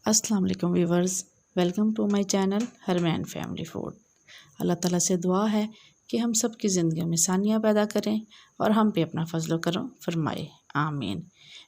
अस्सलाम वालेकुम viewers, welcome to my channel Harman family food. अल्लाह ताला से दुआ है कि हम सब की ज़िंदगी में आसानियाँ पैदा करें और हम पे अपना फजल करम फरमाए, आमीन।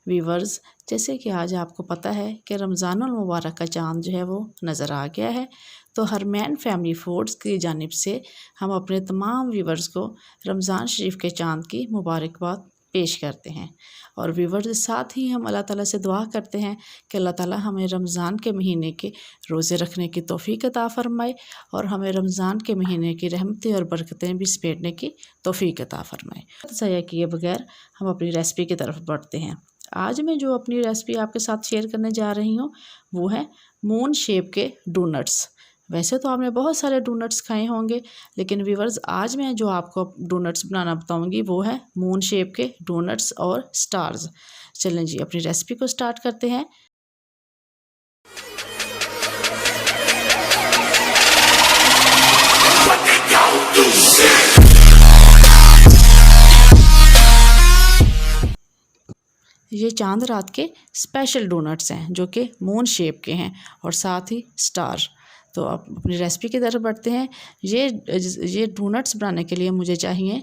व्यूवर्स, जैसे कि आज आपको पता है कि रमज़ानुल मुबारक का चाँद जो है वो नज़र आ गया है, तो हरमैन फैमिली फूड्स की जानिब से हम अपने तमाम व्यूवर्स को रमज़ान शरीफ के चाँद की मुबारकबाद पेश करते हैं। और व्यूवर्स, साथ ही हम अल्लाह ताला से दुआ करते हैं कि अल्लाह ताला हमें रमज़ान के महीने के रोज़े रखने की तौफ़ीक अता फ़रमाए और हमें रमज़ान के महीने की रहमतें और बरकतें भी समेटने की तौफ़ीक अता फ़रमाए। ज़ाया किए बगैर हम अपनी रेसिपी की तरफ बढ़ते हैं। आज मैं जो अपनी रेसिपी आपके साथ शेयर करने जा रही हूँ वो है मून शेप के डोनट्स। वैसे तो आपने बहुत सारे डोनट्स खाए होंगे, लेकिन व्यूवर्स, आज मैं जो आपको डोनट्स बनाना बताऊंगी वो है मून शेप के डोनट्स और स्टार्स। चलें जी, अपनी रेसिपी को स्टार्ट करते हैं। ये चांद रात के स्पेशल डोनट्स हैं जो कि मून शेप के हैं और साथ ही स्टार। तो अब अपनी रेसिपी की तरफ बढ़ते हैं। ये डोनट्स बनाने के लिए मुझे चाहिए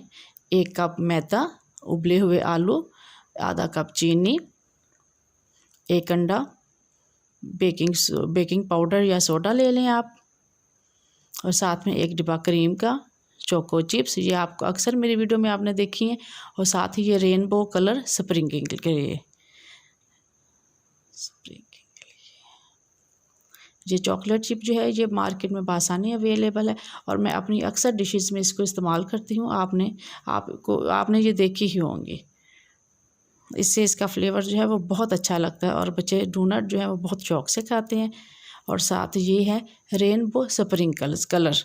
1 कप मैदा, उबले हुए आलू, आधा कप चीनी, 1 अंडा, बेकिंग पाउडर या सोडा ले लें आप, और साथ में 1 डिब्बा क्रीम का, चोको चिप्स, ये आपको अक्सर मेरी वीडियो में आपने देखी हैं, और साथ ही ये रेनबो कलर स्प्रिंकिंग के लिए। ये चॉकलेट चिप जो है ये मार्केट में बासानी अवेलेबल है और मैं अपनी अक्सर डिशेस में इसको इस्तेमाल करती हूँ। आपने ये देखी ही होंगी। इससे इसका फ्लेवर जो है वो बहुत अच्छा लगता है और बच्चे डोनट जो है वो बहुत शौक से खाते हैं। और साथ ये है रेनबो स्प्रिंकल्स कलर,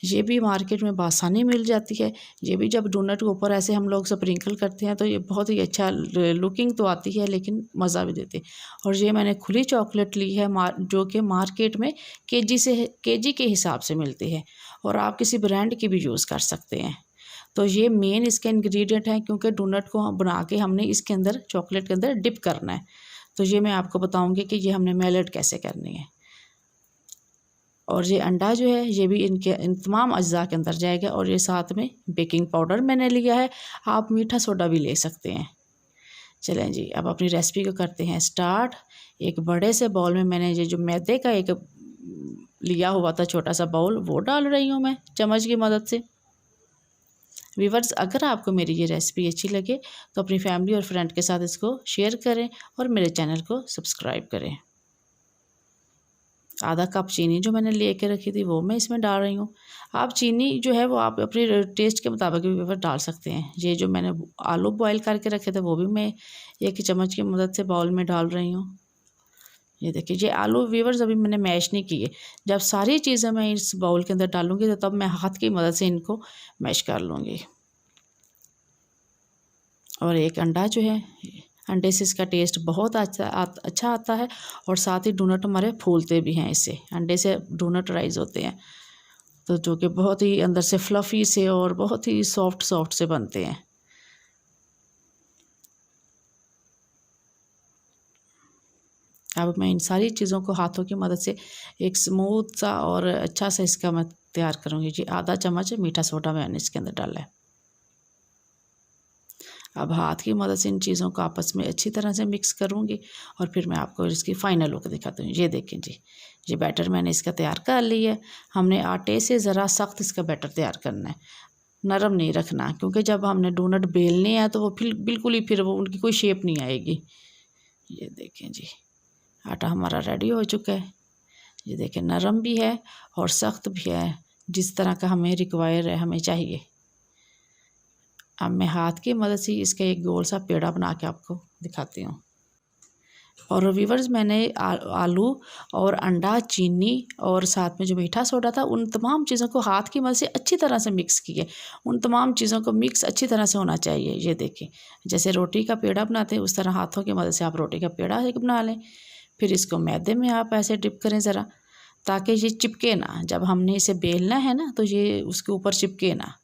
ये भी मार्केट में बासानी मिल जाती है। ये भी जब डोनट के ऊपर ऐसे हम लोग स्प्रिंकल करते हैं तो ये बहुत ही अच्छा लुकिंग तो आती है, लेकिन मज़ा भी देती है। और ये मैंने खुली चॉकलेट ली है जो कि मार्केट में केजी के हिसाब से मिलती है, और आप किसी ब्रांड की भी यूज़ कर सकते हैं। तो ये मेन इसके इंग्रेडिएंट है, क्योंकि डोनट को हम बना के हमने इसके अंदर चॉकलेट के अंदर डिप करना है। तो ये मैं आपको बताऊंगी कि ये हमने मेल्ट कैसे करनी है। और ये अंडा जो है ये भी इन तमाम अज्जा के अंदर जाएगा, और ये साथ में बेकिंग पाउडर मैंने लिया है, आप मीठा सोडा भी ले सकते हैं। चलें जी, अब अपनी रेसिपी को करते हैं स्टार्ट। एक बड़े से बाउल में मैंने ये जो मैदे का एक लिया हुआ था छोटा सा बाउल, वो डाल रही हूँ मैं चम्मच की मदद से। व्यूवर्स, अगर आपको मेरी ये रेसिपी अच्छी लगे तो अपनी फैमिली और फ्रेंड के साथ इसको शेयर करें और मेरे चैनल को सब्सक्राइब करें। आधा कप चीनी जो मैंने लेके रखी थी वो मैं इसमें डाल रही हूँ। आप चीनी जो है वो आप अपने टेस्ट के मुताबिक भी व्यूवर डाल सकते हैं। ये जो मैंने आलू बॉईल करके रखे थे वो भी मैं 1 चम्मच की मदद से बाउल में डाल रही हूँ। ये देखिए, ये आलू व्यूवर्स अभी मैंने मैश नहीं किए। जब सारी चीज़ें मैं इस बाउल के अंदर डालूँगी तो तब मैं हाथ की मदद से इनको मैश कर लूँगी। और 1 अंडा जो है, अंडे से इसका टेस्ट बहुत अच्छा आता है, और साथ ही डोनट हमारे फूलते भी हैं। इससे अंडे से डोनट राइज होते हैं, तो जो कि बहुत ही अंदर से फ्लफ़ी से और बहुत ही सॉफ्ट से बनते हैं। अब मैं इन सारी चीज़ों को हाथों की मदद से एक स्मूथ सा और अच्छा सा इसका मैं तैयार करूँगी। जी, आधा चम्मच मीठा सोडा मैंने इसके अंदर डाला है। अब हाथ की मदद से इन चीज़ों को आपस में अच्छी तरह से मिक्स करूँगी और फिर मैं आपको इसकी फ़ाइनल लुक दिखाती हूँ। ये देखें जी, ये बैटर मैंने इसका तैयार कर लिया है। हमने आटे से ज़रा सख्त इसका बैटर तैयार करना है, नरम नहीं रखना, क्योंकि जब हमने डोनट बेलने हैं तो वो फिर बिल्कुल ही फिर वो उनकी कोई शेप नहीं आएगी। ये देखें जी, आटा हमारा रेडी हो चुका है। ये देखें, नरम भी है और सख्त भी है, जिस तरह का हमें रिक्वायर है, हमें चाहिए। अब मैं हाथ की मदद से इसका एक गोल सा पेड़ा बना के आपको दिखाती हूँ। और व्यूवर्स, मैंने आलू और अंडा, चीनी और साथ में जो मीठा सोडा था, उन तमाम चीज़ों को हाथ की मदद से अच्छी तरह से मिक्स किए। उन तमाम चीज़ों को मिक्स अच्छी तरह से होना चाहिए। ये देखें, जैसे रोटी का पेड़ा बनाते हैं उस तरह हाथों की मदद से आप रोटी का पेड़ा एक बना लें। फिर इसको मैदे में आप ऐसे डिप करें ज़रा, ताकि ये चिपके ना। जब हमने इसे बेलना है ना तो ये उसके ऊपर चिपके ना।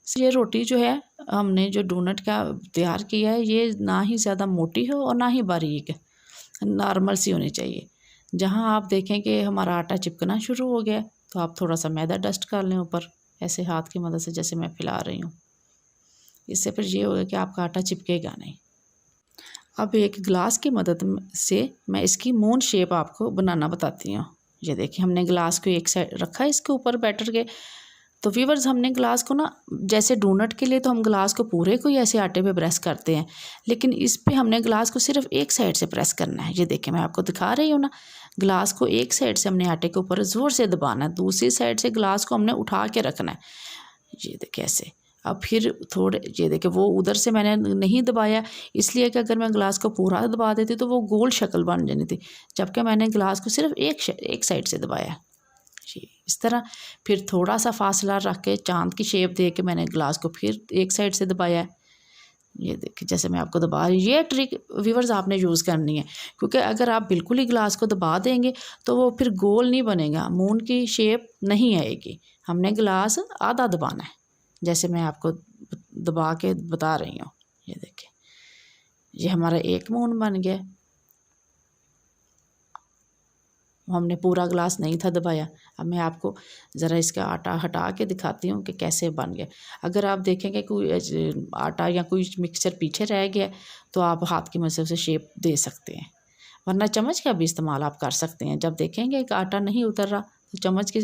ये रोटी जो है हमने जो डोनट का तैयार किया है, ये ना ही ज़्यादा मोटी हो और ना ही बारीक, नॉर्मल सी होनी चाहिए। जहाँ आप देखें कि हमारा आटा चिपकना शुरू हो गया तो आप थोड़ा सा मैदा डस्ट कर लें ऊपर, ऐसे हाथ की मदद से जैसे मैं फैला रही हूँ। इससे फिर ये होगा कि आपका आटा चिपकेगा नहीं। अब एक गिलास की मदद से मैं इसकी मून शेप आपको बनाना बताती हूँ। ये देखिए हमने गिलास को एक साइड रखा है इसके ऊपर बैटर के। तो व्यूअर्स हमने गिलास को ना, जैसे डोनट के लिए तो हम गिलास को पूरे को ही ऐसे आटे पे प्रेस करते हैं, लेकिन इस पे हमने गिलास को सिर्फ एक साइड से प्रेस करना है। ये देखिए मैं आपको दिखा रही हूँ ना, गिलास को एक साइड से हमने आटे के ऊपर ज़ोर से दबाना है, दूसरी साइड से गिलास को हमने उठा के रखना है। ये देखिए ऐसे। अब फिर थोड़े, ये देखिए वो उधर से मैंने नहीं दबाया, इसलिए कि अगर मैं गिलास को पूरा दबा देती तो वो गोल शक्ल बन जानी थी, जबकि मैंने गिलास को सिर्फ एक साइड से दबाया जी, इस तरह। फिर थोड़ा सा फासला रख के चांद की शेप दे के मैंने गिलास को फिर एक साइड से दबाया है। ये देखिए जैसे मैं आपको दबा रही हूँ। ये ट्रिक व्यूअर्स आपने यूज़ करनी है, क्योंकि अगर आप बिल्कुल ही गिलास को दबा देंगे तो वो फिर गोल नहीं बनेगा, मून की शेप नहीं आएगी। हमने गिलास आधा दबाना है, जैसे मैं आपको दबा के बता रही हूँ। ये देखिए ये हमारा एक मून बन गया। हमने पूरा गिलास नहीं था दबाया। अब मैं आपको ज़रा इसका आटा हटा के दिखाती हूँ कि कैसे बन गया। अगर आप देखेंगे कोई आटा या कोई मिक्सचर पीछे रह गया तो आप हाथ की मदद से शेप दे सकते हैं, वरना चम्मच का भी इस्तेमाल आप कर सकते हैं। जब देखेंगे कि आटा नहीं उतर रहा तो चम्मच की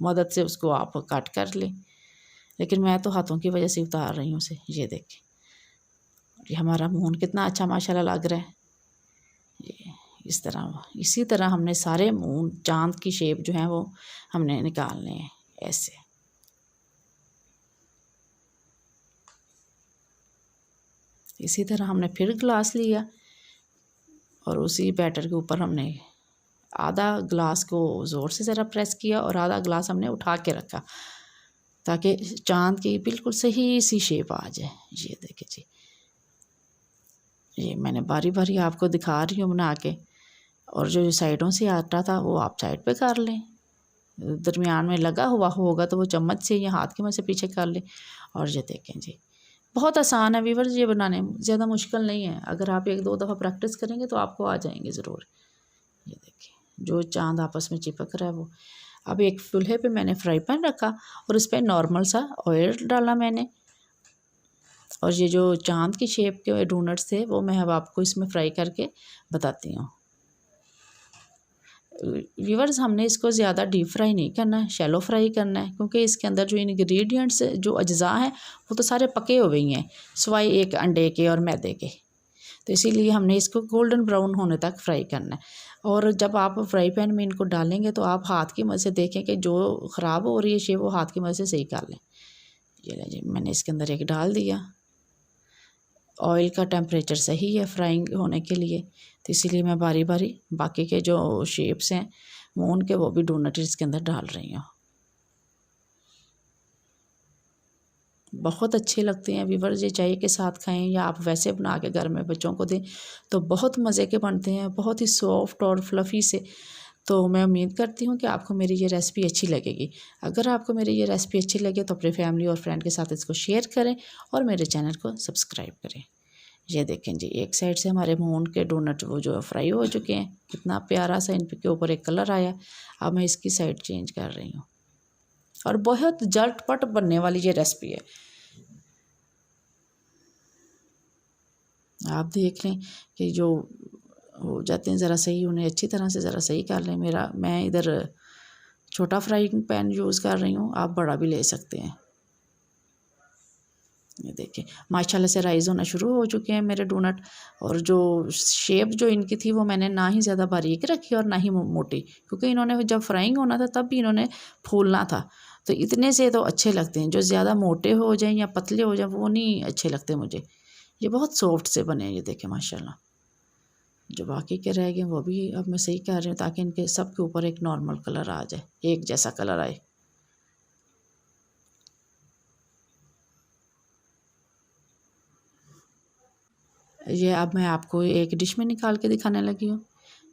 मदद से उसको आप काट कर लें, लेकिन मैं तो हाथों की वजह से उतार रही हूँ उसे। ये देखिए ये हमारा मून कितना अच्छा माशाल्लाह लग रहा है। ये इस तरह, इसी तरह हमने सारे मून चांद की शेप जो है वो हमने निकालने हैं ऐसे। इसी तरह हमने फिर गिलास लिया और उसी बैटर के ऊपर हमने आधा गिलास को ज़ोर से ज़रा प्रेस किया और आधा गिलास हमने उठा के रखा, ताकि चांद की बिल्कुल सही सी शेप आ जाए। ये देखिए जी, ये मैंने बारी बारी आपको दिखा रही हूँ बना के। और जो साइडों से आटा था वो आप साइड पे कर लें, दरमियान में लगा हुआ होगा तो वो चम्मच से या हाथ की मदद से पीछे कर लें। और ये देखें जी बहुत आसान है व्यूअर्स, ये बनाने ज़्यादा मुश्किल नहीं है। अगर आप एक दो दफ़ा प्रैक्टिस करेंगे तो आपको आ जाएंगे ज़रूर। ये देखिए जो चांद आपस में चिपक रहा है वो। अब एक चूल्हे पे मैंने फ्राई पैन रखा और उस पर नॉर्मल सा ऑयल डाला मैंने, और ये जो चांद की शेप के डोनट्स थे वो मैं अब आपको इसमें फ्राई करके बताती हूँ। व्यूअर्स हमने इसको ज़्यादा डीप फ्राई नहीं करना है, शैलो फ्राई करना है, क्योंकि इसके अंदर जो इंग्रेडिएंट्स जो अज्जा हैं वो तो सारे पके हुए ही हैं, सिवाय एक अंडे के और मैदे के। तो इसीलिए हमने इसको गोल्डन ब्राउन होने तक फ्राई करना है। और जब आप फ्राई पैन में इनको डालेंगे तो आप हाथ की मदद से देखें कि जो ख़राब हो रही है शेप वो हाथ की मदद से सही कर लें। ये लीजिए मैंने इसके अंदर एक डाल दिया। ऑयल का टेम्परेचर सही है फ्राइंग होने के लिए, तो इसीलिए मैं बारी बारी बाकी के जो शेप्स हैं मून के वो भी डोनट इसके अंदर डाल रही हूँ। बहुत अच्छे लगते हैं व्यूअर्स, ये चाय के साथ खाएं या आप वैसे बना के घर में बच्चों को दें तो बहुत मज़े के बनते हैं, बहुत ही सॉफ्ट और फ्लफ़ी से। तो मैं उम्मीद करती हूँ कि आपको मेरी ये रेसिपी अच्छी लगेगी। अगर आपको मेरी ये रेसिपी अच्छी लगे तो अपने फैमिली और फ्रेंड के साथ इसको शेयर करें और मेरे चैनल को सब्सक्राइब करें। ये देखें जी एक साइड से हमारे मून के डोनट वो जो फ्राई हो चुके हैं, कितना प्यारा सा इनके ऊपर एक कलर आया। अब मैं इसकी साइड चेंज कर रही हूँ और बहुत झटपट बनने वाली ये रेसिपी है। आप देख लें कि जो हो जाते हैं ज़रा सही, उन्हें अच्छी तरह से ज़रा सही कर लें। मैं इधर छोटा फ्राइंग पैन यूज़ कर रही हूँ, आप बड़ा भी ले सकते हैं। ये देखिए माशाल्लाह से राइज़ होना शुरू हो चुके हैं मेरे डोनट। और जो शेप जो इनकी थी वो मैंने ना ही ज़्यादा बारीक रखी और ना ही मोटी, क्योंकि इन्होंने जब फ्राइंग होना था तब भी इन्होंने फूलना था। तो इतने से तो अच्छे लगते हैं, जो ज़्यादा मोटे हो जाएं या पतले हो जाएं वो नहीं अच्छे लगते मुझे। ये बहुत सॉफ्ट से बने हैं, ये देखें माशाल्लाह। जो बाकी के रह गए वो भी अब मैं सही कर रही हूँ ताकि इनके सब के ऊपर एक नॉर्मल कलर आ जाए, एक जैसा कलर आए। ये अब मैं आपको एक डिश में निकाल के दिखाने लगी हूँ।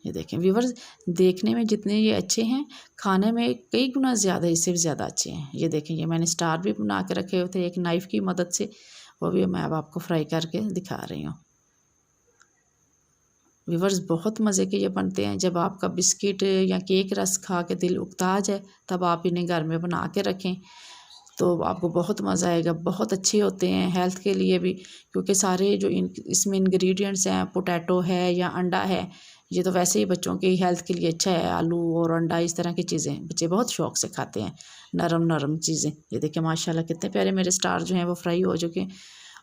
ये देखें व्यूअर्स, देखने में जितने ये अच्छे हैं खाने में कई गुना ज़्यादा इससे भी ज़्यादा अच्छे हैं। ये देखें ये मैंने स्टार भी बना के रखे हुए थे एक नाइफ़ की मदद से, वो भी मैं अब आपको फ्राई करके दिखा रही हूँ। व्यूअर्स बहुत मज़े के ये बनते हैं। जब आपका बिस्किट या केक रस खा के दिल उकता जाए तब आप इन्हें घर में बना के रखें तो आपको बहुत मज़ा आएगा। बहुत अच्छे होते हैं हेल्थ के लिए भी, क्योंकि सारे जो इसमें इंग्रेडिएंट्स हैं, पोटैटो है या अंडा है, ये तो वैसे ही बच्चों की हेल्थ के लिए अच्छा है। आलू और अंडा इस तरह की चीज़ें बच्चे बहुत शौक़ से खाते हैं, नरम नरम चीज़ें। ये देखिए माशाल्लाह कितने प्यारे मेरे स्टार जो हैं वो फ्राई हो चुके हैं।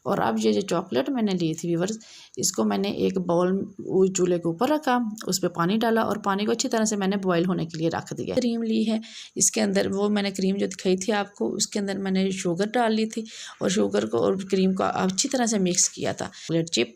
और अब ये जो चॉकलेट मैंने ली थी व्यूअर्स, इसको मैंने एक बाउल चूल्हे के ऊपर रखा, उस पर पानी डाला और पानी को अच्छी तरह से मैंने बॉईल होने के लिए रख दिया। क्रीम ली है, इसके अंदर वो मैंने क्रीम जो दिखाई थी आपको, उसके अंदर मैंने शुगर डाल ली थी और शुगर को और क्रीम को अच्छी तरह से मिक्स किया था। चॉकलेट चिप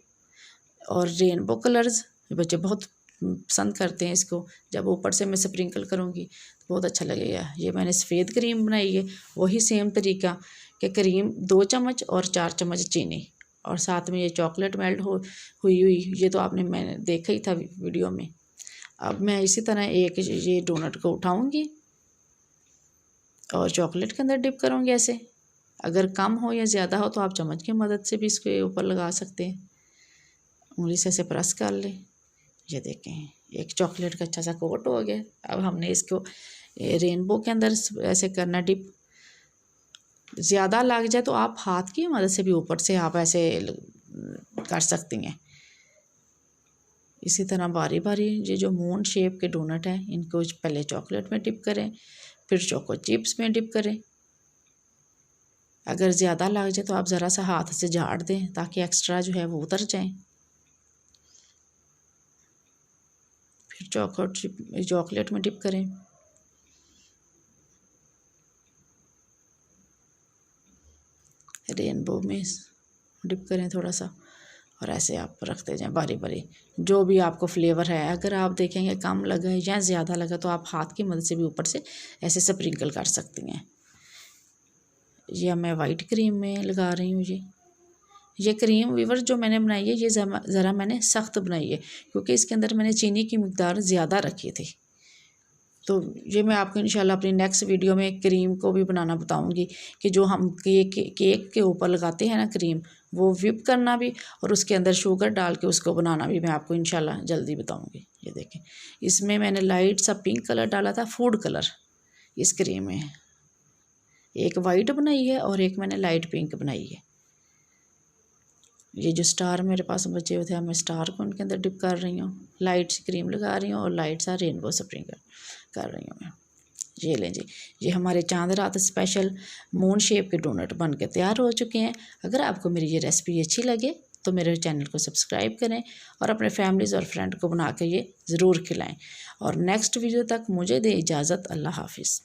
और रेनबो कलर्स, बच्चे बहुत पसंद करते हैं इसको। जब ऊपर से मैं स्प्रिंकल करूँगी तो बहुत अच्छा लगेगा। ये मैंने सफ़ेद क्रीम बनाई है, वही सेम तरीका कि क्रीम 2 चम्मच और 4 चम्मच चीनी और साथ में ये चॉकलेट मेल्ट हुई ये तो आपने मैंने देखा ही था वीडियो में। अब मैं इसी तरह एक ये डोनट को उठाऊंगी और चॉकलेट के अंदर डिप करूँगी ऐसे। अगर कम हो या ज़्यादा हो तो आप चम्मच की मदद से भी इसके ऊपर लगा सकते हैं, उंगली से ऐसे प्रेस कर लें। ये देखें एक चॉकलेट का अच्छा सा कोट हो गया। अब हमने इसको रेनबो के अंदर ऐसे करना डिप। ज़्यादा लग जाए तो आप हाथ की मदद से भी ऊपर से आप ऐसे कर सकती हैं। इसी तरह बारी बारी ये जो मून शेप के डोनट हैं इनको पहले चॉकलेट में डिप करें, फिर चोको चिप्स में डिप करें। अगर ज़्यादा लग जाए तो आप ज़रा सा हाथ से झाड़ दें ताकि एक्स्ट्रा जो है वो उतर जाए। फिर चॉकलेट में डिप करें। रेनबो में डिप करें थोड़ा सा और ऐसे आप रखते जाएं बारी बारी। जो भी आपको फ्लेवर है, अगर आप देखेंगे कम लगा है या ज़्यादा लगा तो आप हाथ की मदद से भी ऊपर से ऐसे स्प्रिंकल कर सकती हैं। ये मैं वाइट क्रीम में लगा रही हूँ। ये क्रीम व्यूअर्स जो मैंने बनाई है ये ज़रा मैंने सख्त बनाई है क्योंकि इसके अंदर मैंने चीनी की मिक़दार ज़्यादा रखी थी। तो ये मैं आपको इंशाल्लाह अपनी नेक्स्ट वीडियो में क्रीम को भी बनाना बताऊंगी कि जो हम केक के ऊपर लगाते हैं ना क्रीम, वो व्हिप करना भी और उसके अंदर शुगर डाल के उसको बनाना भी मैं आपको इंशाल्लाह जल्दी बताऊंगी। ये देखें इसमें मैंने लाइट सा पिंक कलर डाला था, फूड कलर इस क्रीम में। एक वाइट बनाई है और एक मैंने लाइट पिंक बनाई है। ये जो स्टार मेरे पास बचे हुए थे मैं स्टार को उनके अंदर डिप कर रही हूँ, लाइट सी क्रीम लगा रही हूँ और लाइट सा रेनबो स्प्रिंकल कर रही हूँ मैं। ये लें जी, ये हमारे चांद रात स्पेशल मून शेप के डोनट बन के तैयार हो चुके हैं। अगर आपको मेरी ये रेसिपी अच्छी लगे तो मेरे चैनल को सब्सक्राइब करें और अपने फैमिलीज़ और फ्रेंड को बना के ये ज़रूर खिलाएं। और नेक्स्ट वीडियो तक मुझे दें इजाज़त। अल्लाह हाफिज़।